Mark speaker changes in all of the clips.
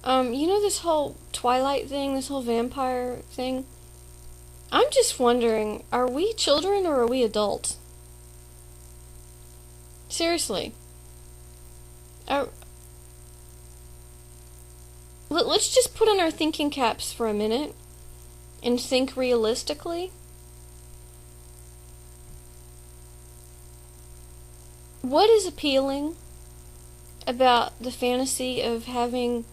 Speaker 1: This whole Twilight thing, this whole vampire thing? I'm just wondering, are we children or are we adults? Seriously. Are, let's just put on our thinking caps for a minute and think realistically. What is appealing about the fantasy of having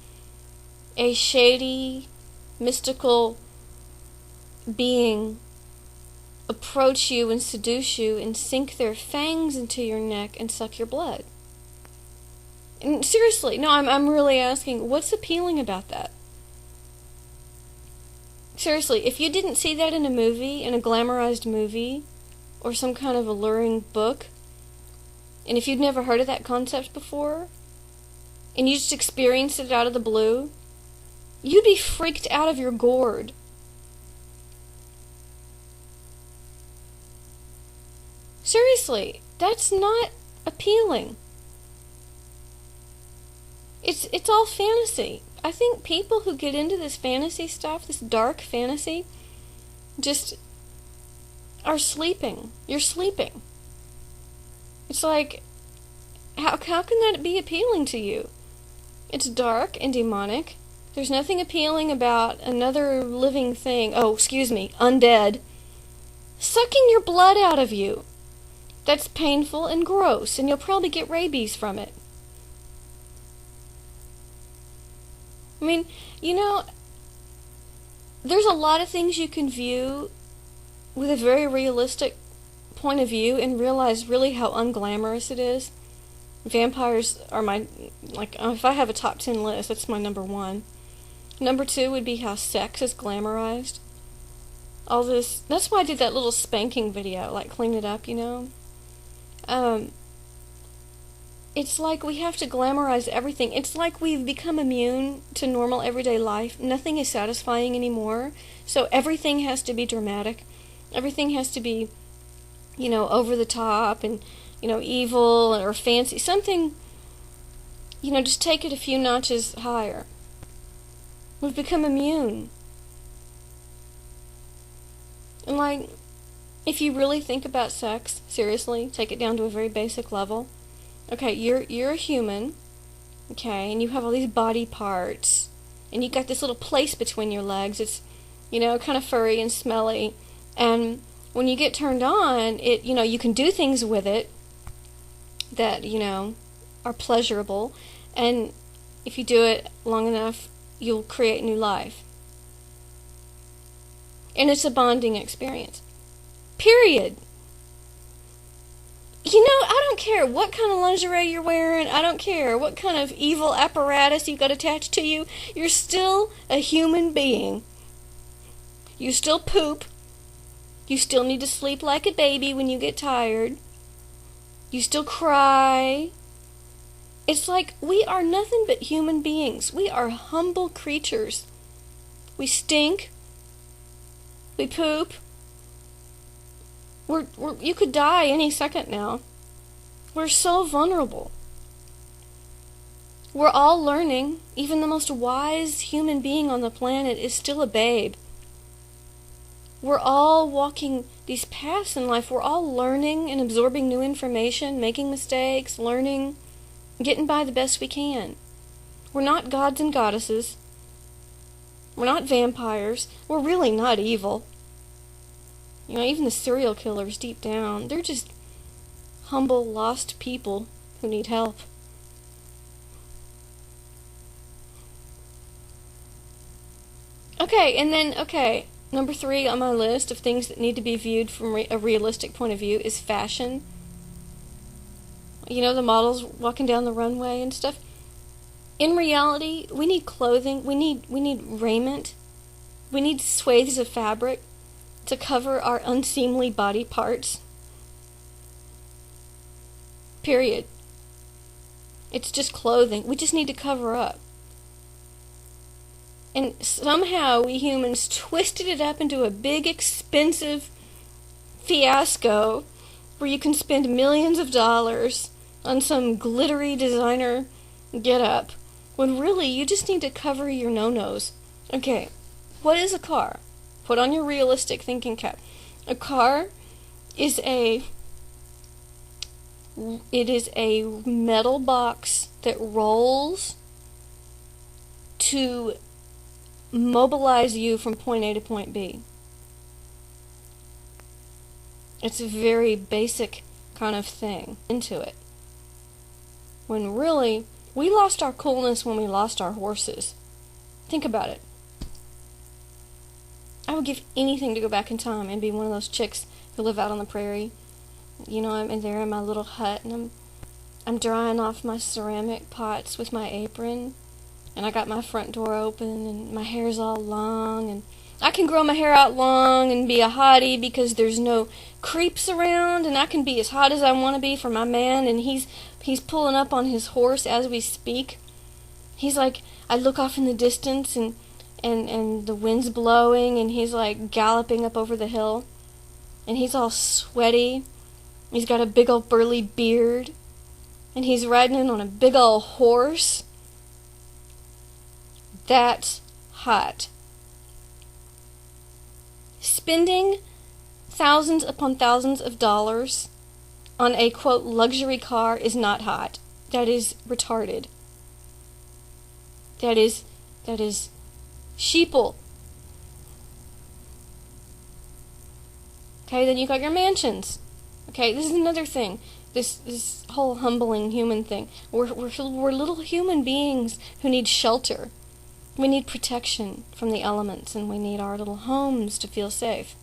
Speaker 1: a shady, mystical being approach you and seduce you and sink their fangs into your neck and suck your blood? And seriously, no, I'm really asking, what's appealing about that? Seriously, if you didn't see that in a movie, in a glamorized movie, or some kind of alluring book, and if you'd never heard of that concept before, and you just experienced it out of the blue, you'd be freaked out of your gourd. Seriously, that's not appealing. It's all fantasy. I think people who get into this fantasy stuff, this dark fantasy, just are sleeping. You're sleeping. It's like, how can that be appealing to you? It's dark and demonic. There's nothing appealing about another living thing, undead, sucking your blood out of you. That's painful and gross, and you'll probably get rabies from it. I mean, there's a lot of things you can view with a very realistic point of view and realize really how unglamorous it is. Vampires are if I have a top 10 list, that's my number one. Number two would be how sex is glamorized. All this, that's why I did that little spanking video, clean it up, It's like we have to glamorize everything. It's like we've become immune to normal everyday life. Nothing is satisfying anymore. So everything has to be dramatic. Everything has to be, over the top and, evil or fancy. Something, just take it a few notches higher. We've become immune. And if you really think about sex, seriously, take it down to a very basic level. Okay, you're a human, okay, and you have all these body parts, and you got this little place between your legs. It's, kind of furry and smelly, and when you get turned on, you can do things with it that, are pleasurable, and if you do it long enough, you'll create new life. And it's a bonding experience. Period. I don't care what kind of lingerie you're wearing. I don't care what kind of evil apparatus you've got attached to you. You're still a human being. You still poop. You still need to sleep like a baby when you get tired. You still cry. It's like we are nothing but human beings. We are humble creatures. We stink. We poop. You could die any second now. We're so vulnerable. We're all learning. Even the most wise human being on the planet is still a babe. We're all walking these paths in life. We're all learning and absorbing new information, making mistakes, learning, getting by the best we can. We're not gods and goddesses. We're not vampires. We're really not evil. Even the serial killers deep down, they're just humble, lost people who need help. Okay, number 3 on my list of things that need to be viewed from a realistic point of view is fashion. The models walking down the runway and stuff. In reality, we need clothing, we need raiment, we need swathes of fabric to cover our unseemly body parts. Period. It's just clothing. We just need to cover up. And somehow we humans twisted it up into a big, expensive fiasco where you can spend millions of dollars on some glittery designer get-up when really you just need to cover your no-nos. Okay, what is a car? Put on your realistic thinking cap. A car is a metal box that rolls to mobilize you from point A to point B. It's a very basic kind of thing into it. When really, we lost our coolness when we lost our horses. Think about it. I would give anything to go back in time and be one of those chicks who live out on the prairie. You know, I'm there in my little hut, and I'm drying off my ceramic pots with my apron, and I got my front door open, and my hair's all long, and I can grow my hair out long and be a hottie because there's no creeps around, and I can be as hot as I want to be for my man, and he's pulling up on his horse as we speak. He's like, I look off in the distance, and the wind's blowing, and he's like galloping up over the hill, and he's all sweaty. He's got a big old burly beard, and he's riding in on a big old horse. That's hot. Spending thousands upon thousands of dollars on a, quote, luxury car is not hot. That is retarded. That is sheeple. Okay, then you got your mansions. Okay, this is another thing. This whole humbling human thing. We're little human beings who need shelter. We need protection from the elements, and we need our little homes to feel safe.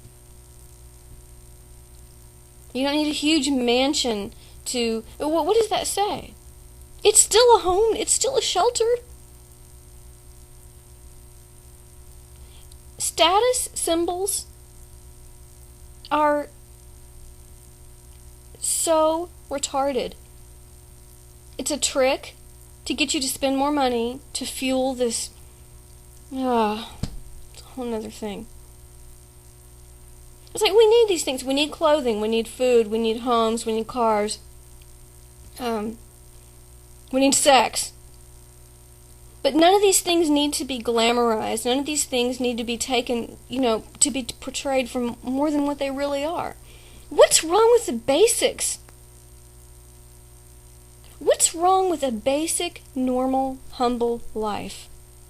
Speaker 1: You don't need a huge mansion to... What does that say? It's still a home. It's still a shelter. Status symbols are so retarded. It's a trick to get you to spend more money to fuel this. It's a whole nother thing. It's like we need these things. We need clothing. We need food. We need homes. We need cars. We need sex. But none of these things need to be glamorized. None of these things need to be taken, to be portrayed for more than what they really are. What's wrong with the basics? What's wrong with a basic, normal, humble life?